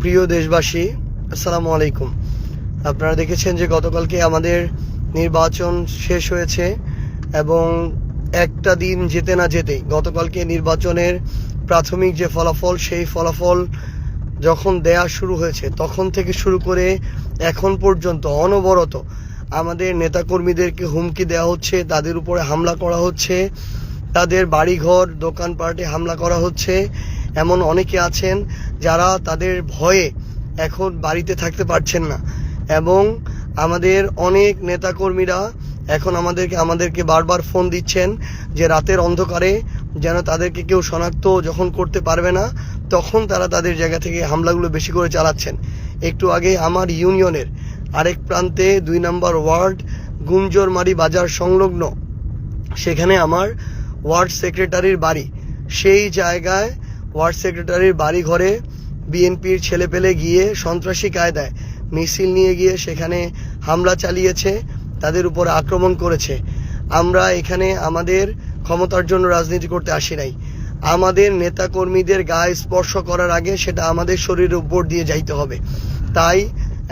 প্রিয় দেশবাসী, আসসালামু আলাইকুম। আপনারা দেখেছেন যে গতকালকে আমাদের নির্বাচন শেষ হয়েছে এবং একটা দিন যেতে না যেতেই গতকালকে নির্বাচনের প্রাথমিক যে ফলাফল, সেই ফলাফল যখন দেয়া শুরু হয়েছে তখন থেকে শুরু করে এখন পর্যন্ত অনবরত আমাদের নেতাকর্মীদেরকে হুমকি দেওয়া হচ্ছে, তাদের উপরে হামলা করা হচ্ছে, তাদের বাড়িঘর দোকানপাটে হামলা করা হচ্ছে। এমন অনেকে আছেন যারা তাদের ভয়ে এখন বাড়িতে থাকতে পারছেন না এবং আমাদের অনেক নেতাকর্মীরা এখন আমাদেরকে বারবার ফোন দিচ্ছেন যে রাতের অন্ধকারে যেন তাদেরকে কেউ শনাক্ত যখন করতে পারবে না তখন তারা তাদের জায়গা থেকে হামলাগুলো বেশি করে চালাচ্ছেন। একটু আগে আমার ইউনিয়নের আরেক প্রান্তে 2 নম্বর ওয়ার্ড গুঞ্জরমারি বাজার সংলগ্ন, সেখানে আমার ওয়ার্ড সেক্রেটারির বাড়ি, সেই জায়গায় ওয়ার্ড সেক্রেটারির বাড়ি ঘরে বিএনপির ছেলেপেলে গিয়ে সন্ত্রাসী কায়দায় মিছিল নিয়ে গিয়ে সেখানে হামলা চালিয়েছে, তাদের উপরে আক্রমণ করেছে। আমরা এখানে আমাদের ক্ষমতার জন্য রাজনীতি করতে আসি নাই। আমাদের নেতাকর্মীদের গায়ে স্পর্শ করার আগে সেটা আমাদের শরীরের উপর দিয়ে যাইতে হবে। তাই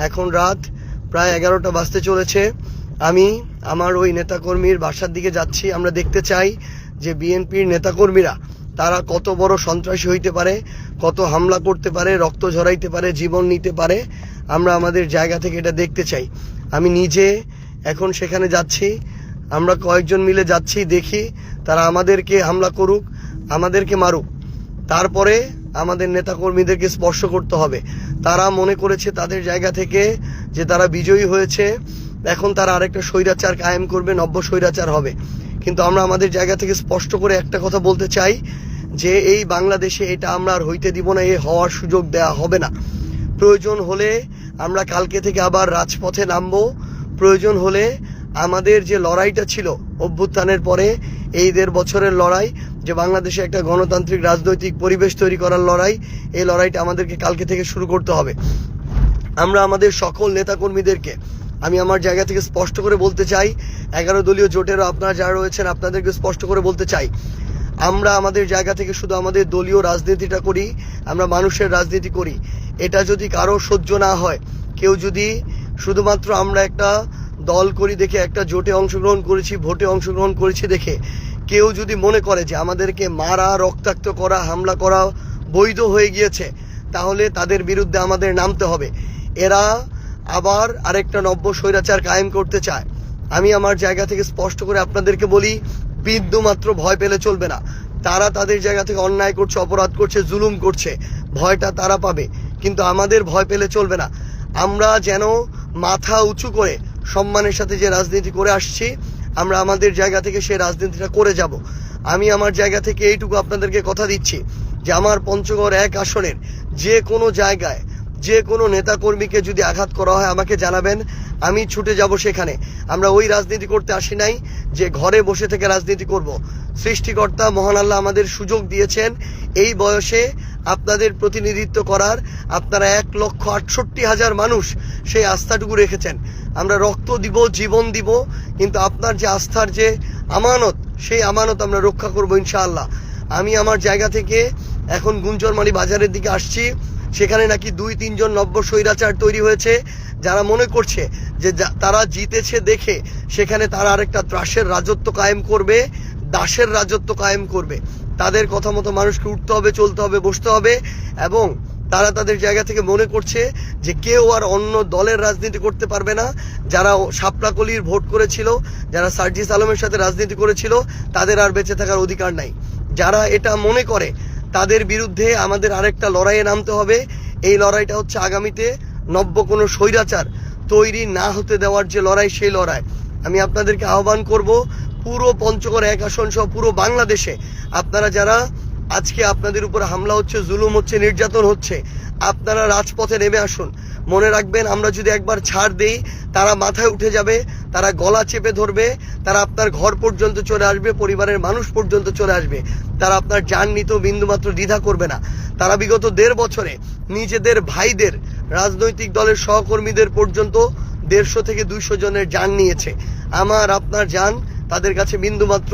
এখন রাত প্রায় 11টা বাজতে চলেছে। আমি আমার ওই নেতাকর্মীর বাসার দিকে যাচ্ছি। আমরা দেখতে চাই যে বিএনপির নেতাকর্মীরা তারা কত বড় সন্ত্রাসী হইতে পারে, কত হামলা করতে পারে, রক্ত ঝরাইতে পারে, জীবন নিতে পারে। আমরা আমাদের জায়গা থেকে এটা দেখতে চাই। আমি নিজে এখন সেখানে যাচ্ছি, আমরা কয়েকজন মিলে যাচ্ছি, দেখি তারা আমাদেরকে হামলা করুক, আমাদেরকে মারুক, তারপরে আমাদের নেতাকর্মীদেরকে স্পর্শ করতে হবে। তারা মনে করেছে তাদের জায়গা থেকে যে তারা বিজয়ী হয়েছে, এখন তারা আরেকটা স্বৈরাচার কায়েম করবে, নব্য স্বৈরাচার হবে। কিন্তু আমরা আমাদের জায়গা থেকে স্পষ্ট করে একটা কথা বলতে চাই যে এই বাংলাদেশে এটা আমরা আর হইতে দিব না, হওয়ার সুযোগ দেয়া হবে না। প্রয়োজন হলে আমরা কালকে থেকে আবার রাজপথে নামবো। প্রয়োজন হলে আমাদের যে লড়াইটা ছিল অভ্যুত্থানের পরে, এই 1.5 বছরের লড়াই, যে বাংলাদেশে একটা গণতান্ত্রিক রাজনৈতিক পরিবেশ তৈরি করার লড়াই, এই লড়াইটা আমাদেরকে কালকে থেকে শুরু করতে হবে। আমরা আমাদের সকল নেতাকর্মীদেরকে আমি আমার জায়গা থেকে স্পষ্ট করে বলতে চাই, 11 দলীয় জোটেরও আপনারা যারা রয়েছেন আপনাদেরকে স্পষ্ট করে বলতে চাই, আমরা আমাদের জায়গা থেকে শুধু আমাদের দলীয় রাজনীতিটা করি, আমরা মানুষের রাজনীতি করি। এটা যদি কারো সহ্য না হয়, কেউ যদি শুধুমাত্র আমরা একটা দল করি দেখে, একটা জোটে অংশগ্রহণ করেছি, ভোটে অংশগ্রহণ করেছি দেখে কেউ যদি মনে করে যে আমাদেরকে মারা, রক্তাক্ত করা, হামলা করা বৈধ হয়ে গিয়েছে, তাহলে তাদের বিরুদ্ধে আমাদের নামতে হবে। এরা আবার আরেকটা নব্য স্বৈরাচার কায়েম করতে চায়। আমি আমার জায়গা থেকে স্পষ্ট করে আপনাদেরকে বলি, বিন্দুমাত্র ভয় পেলে চলবে না। তারা তাদের জায়গা থেকে অন্যায় করছে, অপরাধ করছে, জুলুম করছে, ভয়টা তারা পাবে, কিন্তু আমাদের ভয় পেলে চলবে না। আমরা যেন মাথা উঁচু করে সম্মানের সাথে যে রাজনীতি করে আসছি, আমরা আমাদের জায়গা থেকে সেই রাজনীতিটা করে যাব। আমি আমার জায়গা থেকে এইটুকু আপনাদেরকে কথা দিচ্ছি যে আমার পঞ্চগড় 1 আসনের যে কোনো জায়গায় যে কোনো নেতাকর্মীকে যদি আঘাত করা হয় আমাকে জানাবেন, আমি ছুটে যাব সেখানে। আমরা ওই রাজনীতি করতে আসি নাই যে ঘরে বসে থেকে রাজনীতি করব। সৃষ্টিকর্তা মহান আল্লাহ আমাদের সুযোগ দিয়েছেন এই বয়সে আপনাদের প্রতিনিধিত্ব করার। আপনারা 1,68,000 মানুষ সেই আস্থাটুকু রেখেছেন। আমরা রক্ত দিব, জীবন দিব, কিন্তু আপনার যে আস্থার যে আমানত, সেই আমানত আমরা রক্ষা করব ইনশাআল্লাহ। আমি আমার জায়গা থেকে এখন গুঞ্জরমারি বাজারের দিকে আসছি। সেখানে নাকি 2-3 জন নব্য স্বৈরাচার তৈরি হয়েছে, যারা মনে করছে যে তারা জিতেছে দেখে সেখানে তারা আরেকটা ত্রাসের রাজত্ব কায়েম করবে, দাসের রাজত্ব কায়েম করবে। তাদের কথা মতো মানুষকে উঠতে হবে, চলতে হবে, বসতে হবে। এবং তারা তাদের জায়গা থেকে মনে করছে যে কেউ আর অন্য দলের রাজনীতি করতে পারবে না। যারা শাপলাকলির ভোট করেছিল, যারা সার্জিস আলমের সাথে রাজনীতি করেছিল, তাদের আর বেঁচে থাকার অধিকার নাই। যারা এটা মনে করে তাদের বিরুদ্ধে আমাদের আরেকটা লড়াইয়ে নামতে হবে। এই লড়াইটা হচ্ছে আগামীতে নব্য কোনো স্বৈরাচার তৈরি না হতে দেওয়ার যে লড়াই, সেই লড়াই। আমি আপনাদেরকে আহ্বান করব, পুরো পঞ্চগড় 1 আসন সহ পুরো বাংলাদেশে আপনারা যারা আজকে আপনাদের উপরে হামলা হচ্ছে, জুলুম হচ্ছে, নির্যাতন হচ্ছে, আপনারা রাজপথে নেমে আসুন। মনে রাখবেন, আমরা যদি একবার ছাড় দেই, তারা মাথায় উঠে যাবে, তারা গলা চেপে ধরবে, তারা আপনার ঘর পর্যন্ত চলে আসবে, পরিবারের মানুষ পর্যন্ত চলে আসবে। তারা আপনার জান নিতেও বিন্দুমাত্র দ্বিধা করবে না। তারা বিগত 1.5 বছরে নিজেদের ভাইদের, রাজনৈতিক দলের সহকর্মীদের পর্যন্ত 150 থেকে 200 জনের জান নিয়েছে। আমার আপনার জান তাদের কাছে বিন্দুমাত্র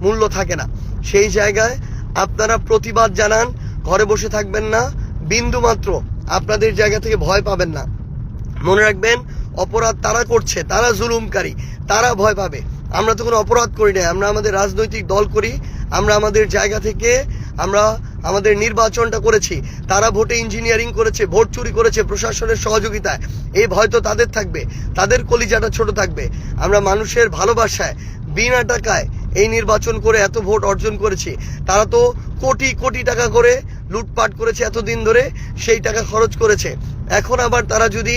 মূল্য থাকে না। সেই জায়গায় আপনারা প্রতিবাদ জানান, ঘরে বসে থাকবেন না, বিন্দুমাত্র আপনাদের জায়গা থেকে ভয় পাবেন না। মনে রাখবেন, অপরাধ তারা করছে, তারা জুলুমকারী, তারা ভয় পাবে। আমরা তো কোনো অপরাধ করি না, আমরা আমাদের রাজনৈতিক দল করি, আমরা আমাদের জায়গা থেকে আমরা আমাদের নির্বাচনটা করেছি। তারা ভোটে ইঞ্জিনিয়ারিং করেছে, ভোট চুরি করেছে প্রশাসনের সহযোগিতায়। এই ভয় তো তাদের থাকবে, তাদের কলিজাটা ছোট থাকবে। আমরা মানুষের ভালোবাসায় বিনা টাকায় এই নির্বাচন করে এত ভোট অর্জন করেছি। তারা তো কোটি কোটি টাকা করে লুটপাট করেছে এতদিন ধরে, সেই টাকা খরচ করেছে। এখন আবার তারা যদি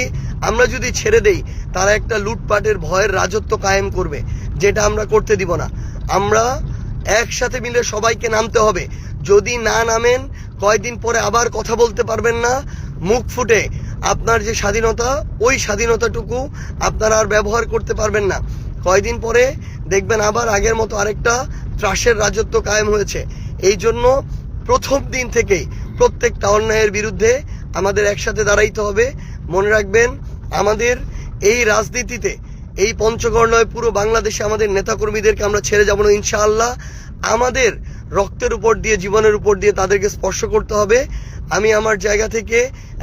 আমরা যদি ছেড়ে দেই, তারা একটা লুটপাটের ভয়ের রাজত্ব কায়েম করবে, যেটা আমরা করতে দিব না। আমরা একসাথে মিলে সবাইকে নামতে হবে। যদি না নামেন, কয়েকদিন পরে আবার কথা বলতে পারবেন না মুখ ফুটে। আপনার যে স্বাধীনতা, ওই স্বাধীনতাটুকু আপনারা আর ব্যবহার করতে পারবেন না। কয়েকদিন পরে দেখবেন আবার আগের মতো আরেকটা ত্রাসের রাজত্ব কায়েম হয়েছে। এই জন্য প্রথম দিন থেকেই প্রত্যেকটা অন্যায়ের বিরুদ্ধে আমাদের একসাথে দাঁড়াইতে হবে। মনে রাখবেন, আমাদের এই রাজনীতিতে, এই পঞ্চগড় নয়, পুরো বাংলাদেশে আমাদের নেতাকর্মীদেরকে আমরা ছেড়ে যাব না ইনশাআল্লাহ। আমাদের রক্তের উপর দিয়ে, জীবনের উপর দিয়ে তাদেরকে স্পর্শ করতে হবে। আমি আমার জায়গা থেকে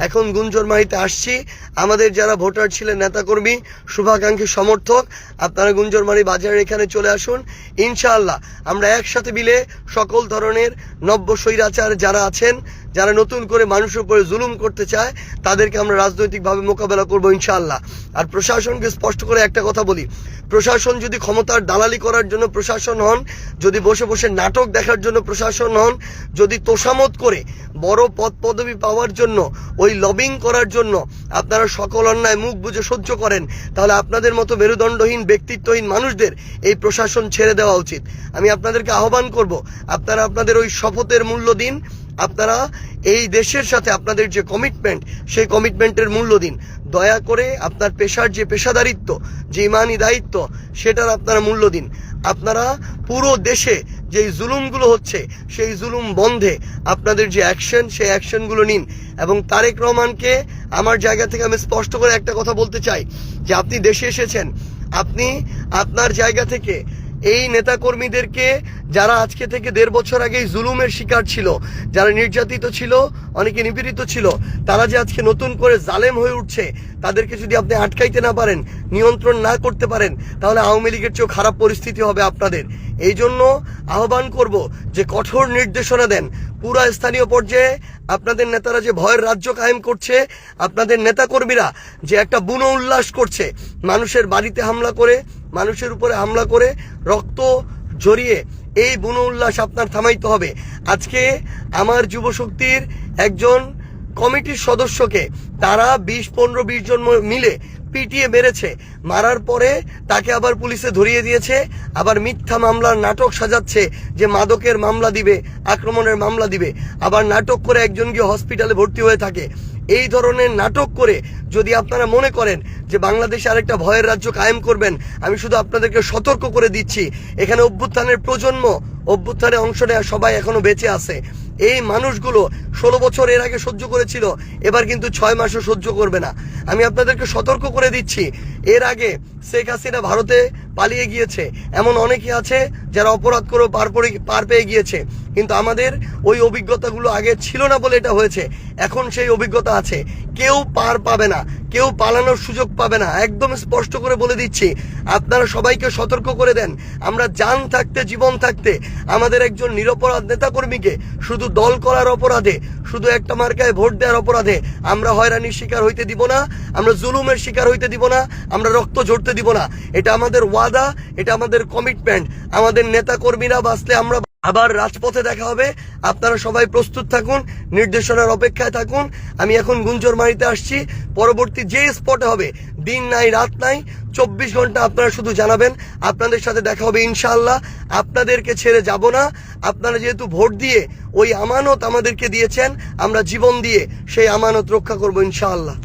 এখন গুঞ্জরমারিতে আসছি। আমাদের যারা ভোটার ছিলেন, নেতাকর্মী, শুভাকাঙ্ক্ষী, সমর্থক, আপনারা গুঞ্জরমারি বাজারের এখানে চলে আসুন। ইনশাআল্লাহ আমরা একসাথে মিলে সকল ধরনের নব্য স্বৈরাচার যারা আছেন, যারা নতুন করে মানুষের উপরে জুলুম করতে চায়, তাদেরকে আমরা রাজনৈতিকভাবে মোকাবেলা করবো ইনশাআল্লাহ। আর প্রশাসনকে স্পষ্ট করে একটা কথা বলি, প্রশাসন যদি ক্ষমতার দালালি করার জন্য প্রশাসন হন, যদি বসে বসে নাটক দেখার জন্য প্রশাসন হন, যদি তোষামত করে বড় পদ পদবি পাওয়ার জন্য, ওই লবিং করার জন্য আপনারা সকল অন্যায় মুখ বুজে সহ্য করেন, তাহলে আপনাদের মতো মেরুদণ্ডহীন, ব্যক্তিত্বহীন মানুষদের এই প্রশাসন ছেড়ে দেওয়া উচিত। আমি আপনাদেরকে আহ্বান করব, আপনারা আপনাদের ওই শপথের মূল্য দিন। আপনারা এই দেশের সাথে আপনাদের যে কমিটমেন্ট, সেই কমিটমেন্টের মূল্য দিন। দয়া করে আপনার পেশার যে পেশাদারিত্ব, যে ইমানি দায়িত্ব, সেটার আপনারা মূল্য দিন। আপনারা পুরো দেশে যেই জুলুমগুলো হচ্ছে, সেই জুলুম বন্ধে আপনাদের যে অ্যাকশন, সেই অ্যাকশনগুলো নিন। এবং তারেক রহমানকে আমার জায়গা থেকে আমি স্পষ্ট করে একটা কথা বলতে চাই, যে আপনি দেশে এসেছেন, আপনি আপনার জায়গা থেকে এই নেতাকর্মীদেরকে, যারা আজকে থেকে 1.5 বছর আগেই জুলুমের শিকার ছিল, যারা নির্যাতিত ছিল, অনেকে নিপীড়িত ছিল, তারা যে আজকে নতুন করে জালেম হয়ে উঠছে, তাদেরকে যদি আপনি আটকাইতে না পারেন, নিয়ন্ত্রণ না করতে পারেন, তাহলে আওয়ামী লীগের চেয়েও খারাপ পরিস্থিতি হবে আপনাদের। এই জন্য আহ্বান করব যে কঠোর নির্দেশনা দেন। পুরা স্থানীয় পর্যায়ে আপনাদের নেতারা যে ভয়ের রাজ্য কায়েম করছে, আপনাদের নেতাকর্মীরা যে একটা বুনো উল্লাস করছে, মানুষের বাড়িতে হামলা করে, মানুষের উপরে হামলা করে, রক্ত ঝরিয়ে, এই বুনো উল্লাস আপনার থামাইতে হবে। আজকে আমার যুবশক্তির একজন কমিটির সদস্যকে তারা 15-20 জন মিলে পিটিয়ে মেরেছে। মারার পরে তাকে আবার পুলিশে ধরিয়ে দিয়েছে, আবার মিথ্যা মামলার নাটক সাজাচ্ছে যে মাদকের মামলা দিবে, আক্রমণের মামলা দিবে, আবার নাটক করে একজন গিয়ে হসপিটালে ভর্তি হয়ে থাকে। এই ধরনের নাটক করে যদি আপনারা মনে করেন যে বাংলাদেশে আরেকটা ভয়ের রাজ্য কায়েম করবেন, আমি শুধু আপনাদেরকে সতর্ক করে দিচ্ছি, এখানে অভ্যুত্থানের প্রজন্ম, অভ্যুত্থানে অংশ নেওয়া সবাই এখনো বেঁচে আছে। এই মানুষগুলো 16 বছর এর আগে সহ্য করেছিল, এবার কিন্তু 6 মাসও সহ্য করবে না। আমি আপনাদেরকে সতর্ক করে দিচ্ছি, এর আগে শেখ হাসিনা ভারতে পালিয়ে গিয়েছে, এমন অনেকে আছে যারা অপরাধ করেও পার পেয়ে গিয়েছে, কিন্তু আমাদের ওই অভিজ্ঞতাগুলো আগে ছিল না বলে এটা হয়েছে। এখন সেই অভিজ্ঞতা আছে, কেউ পার পাবে না, কেউ পালানোর সুযোগ পাবে না। একদম স্পষ্ট করে বলে দিচ্ছি, আপনারা সবাইকে সতর্ক করে দেন। আমরা জান থাকতে, জীবন থাকতে আমাদের একজন নিরপরাধ নেতাকর্মীকে শুধু দল করার অপরাধে, শুধু একটা মার্কায় ভোট দেওয়ার অপরাধে আমরা হয়রানির শিকার হইতে দিব না, আমরা জুলুমের শিকার হইতে দিব না, আমরা রক্ত ঝরতে দিব না। এটা আমাদের ওয়াদা, এটা আমাদের কমিটমেন্ট। আমাদের নেতাকর্মীরা বাঁচলে আমরা আবার রাজপথে দেখা হবে। আপনারা সবাই প্রস্তুত থাকুন, নির্দেশনার অপেক্ষায় থাকুন। আমি এখন গুঞ্জরমারিতে আসছি, পরবর্তী যে স্পটে হবে, দিন নাই রাত নাই, 24 ঘন্টা আপনারা শুধু জানাবেন, আপনাদের সাথে দেখা হবে ইনশাআল্লাহ। আপনাদেরকে ছেড়ে যাব না। আপনারা যেহেতু ভোট দিয়ে ওই আমানত আমাদেরকে দিয়েছেন, আমরা জীবন দিয়ে সেই আমানত রক্ষা করবো ইনশাআল্লাহ।